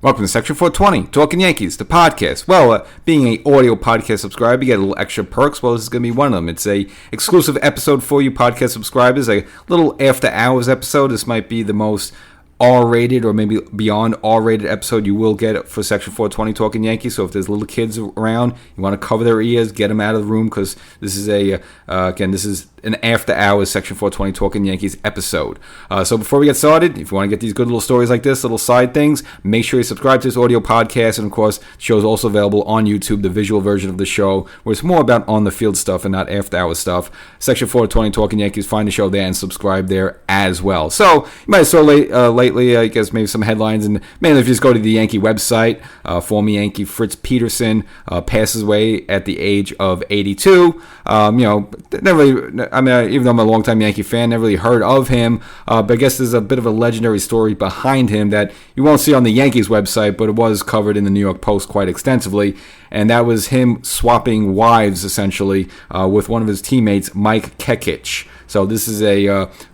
Welcome to Section 420, Talkin Yankees, the podcast. Well, being an audio podcast subscriber, you get a little extra perks. Well, this is going to be one of them. It's a exclusive episode for you podcast subscribers, a little after hours episode. This might be the most R-rated or maybe beyond R-rated episode you will get for Section 420 Talkin Yankees. So if there's little kids around, you want to cover their ears, get them out of the room, because this is this is an after hours Section 420 Talkin Yankees episode. So before we get started, if you want to get these good little stories like this, little side things, make sure you subscribe to this audio podcast. And of course, the show is also available on YouTube, the visual version of the show, where it's more about on the field stuff and not after hours stuff. Section 420 Talkin Yankees, find the show there and subscribe there as well. So you might have saw lately, I guess maybe some headlines, and mainly if you just go to the Yankee website, former Yankee Fritz Peterson passes away at the age of 82. Even though I'm a longtime Yankee fan, never really heard of him, but I guess there's a bit of a legendary story behind him that you won't see on the Yankees website, but it was covered in the New York Post quite extensively, and that was him swapping wives, essentially, with one of his teammates, Mike Kekich. So this is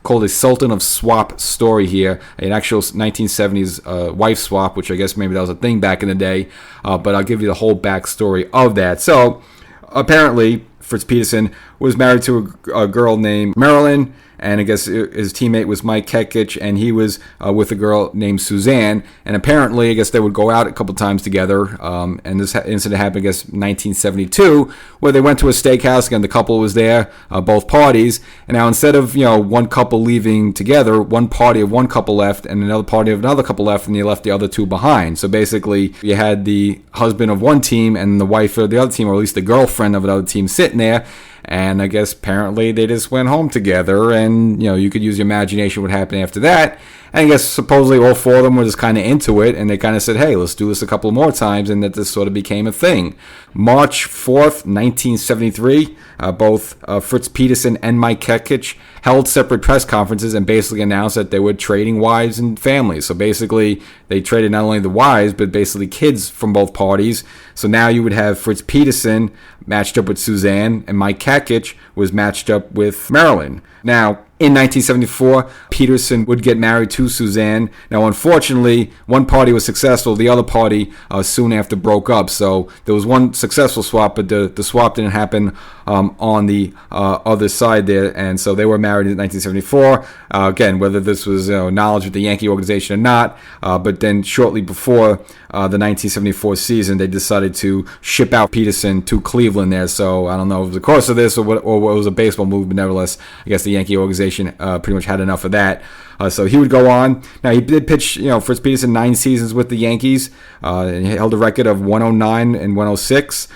called a Sultan of Swap story here, an actual 1970s wife swap, which I guess maybe that was a thing back in the day, but I'll give you the whole backstory of that. So apparently, Fritz Peterson was married to a girl named Marilyn, and I guess his teammate was Mike Kekich, and he was with a girl named Suzanne. And apparently, I guess they would go out a couple times together. And this incident happened, I guess, 1972, where they went to a steakhouse. Again, the couple was there, both parties. And now instead of one couple leaving together, one party of one couple left, and another party of another couple left, and you left the other two behind. So basically, you had the husband of one team and the wife of the other team, or at least the girlfriend of another team, sitting there. And I guess apparently they just went home together, and you could use your imagination what happened after that. And I guess supposedly all four of them were just kind of into it, and they kind of said, hey, let's do this a couple more times, and that this sort of became a thing. March 4th, 1973, both Fritz Peterson and Mike Kekich held separate press conferences and basically announced that they were trading wives and families. So basically, they traded not only the wives, but basically kids from both parties. So now you would have Fritz Peterson matched up with Suzanne, and Mike Kekich was matched up with Marilyn. Now, in 1974, Peterson would get married to Suzanne. Now, unfortunately, one party was successful. The other party soon after broke up. So there was one successful swap, but the swap didn't happen on the other side there. And so they were married in 1974. Again, whether this was knowledge of the Yankee organization or not. But then shortly before the 1974 season, they decided to ship out Peterson to Cleveland there. So I don't know if it was the course of this or what it was a baseball move, but nevertheless, I guess the Yankee organization pretty much had enough of that. So he would go on. Now, he did pitch, Fritz Peterson 9 seasons with the Yankees. And he held a record of 109 and 106.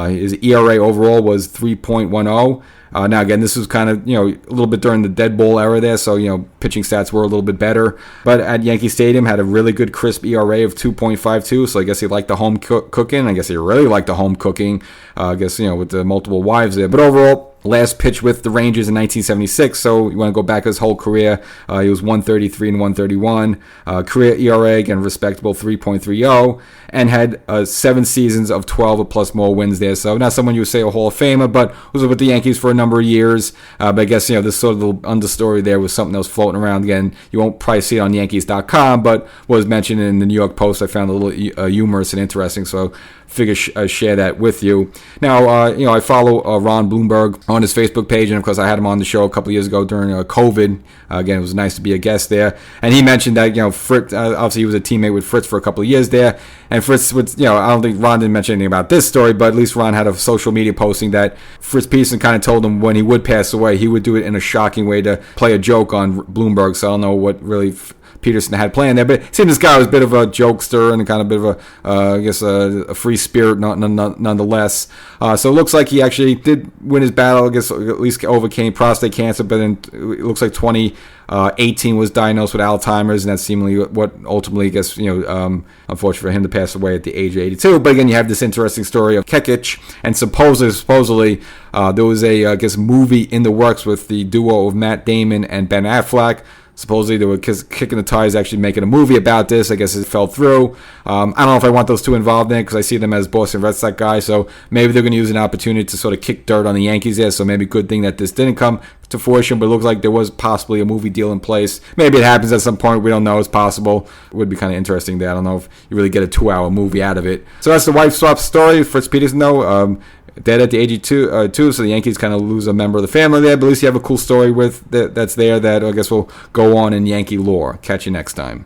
His ERA overall was 3.10. Now, again, this was kind of, a little bit during the dead ball era there, so, pitching stats were a little bit better. But at Yankee Stadium, had a really good crisp ERA of 2.52, so I guess he liked the home cooking. I guess he really liked the home cooking, with the multiple wives there. But overall, last pitch with the Rangers in 1976, so you want to go back his whole career. He was 133 and 131. Career ERA, again, respectable 3.30, and had 7 seasons of 12 or plus more wins there. So not someone you would say a Hall of Famer, but was with the Yankees for a number of years. But I guess, this sort of little understory there was something that was floating around. Again, you won't probably see it on Yankees.com, but was mentioned in the New York Post. I found a little humorous and interesting, so figure share that with you. Now, I follow Ron Bloomberg on his Facebook page, and of course I had him on the show a couple of years ago during COVID. Again, it was nice to be a guest there, and he mentioned that Fritz, obviously he was a teammate with Fritz for a couple of years there, and Fritz would, I don't think Ron didn't mention anything about this story, but at least Ron had a social media posting that Fritz Peterson kind of told him when he would pass away, he would do it in a shocking way to play a joke on Bloomberg. So I don't know what really Peterson had planned there, but it seemed this guy was a bit of a jokester and kind of a bit of a free spirit nonetheless. So it looks like he actually did win his battle, I guess, at least overcame prostate cancer, but then it looks like 2018 was diagnosed with Alzheimer's, and that's seemingly what ultimately, I guess, unfortunate for him to pass away at the age of 82. But again, you have this interesting story of Kekich, and supposedly there was a, movie in the works with the duo of Matt Damon and Ben Affleck. Supposedly they were kicking the tires, actually making a movie about this. I guess it fell through. I don't know if I want those two involved in it because I see them as Boston Red Sox guys. So maybe they're going to use an opportunity to sort of kick dirt on the Yankees there. So maybe good thing that this didn't come to fruition, but it looks like there was possibly a movie deal in place. Maybe it happens at some point. We don't know. It's possible. It would be kind of interesting there. I don't know if you really get a 2-hour movie out of it. So that's the wife swap story. Fritz Peterson, though, dead at the age of two, so the Yankees kind of lose a member of the family there. But at least you have a cool story with that's there that I guess will go on in Yankee lore. Catch you next time.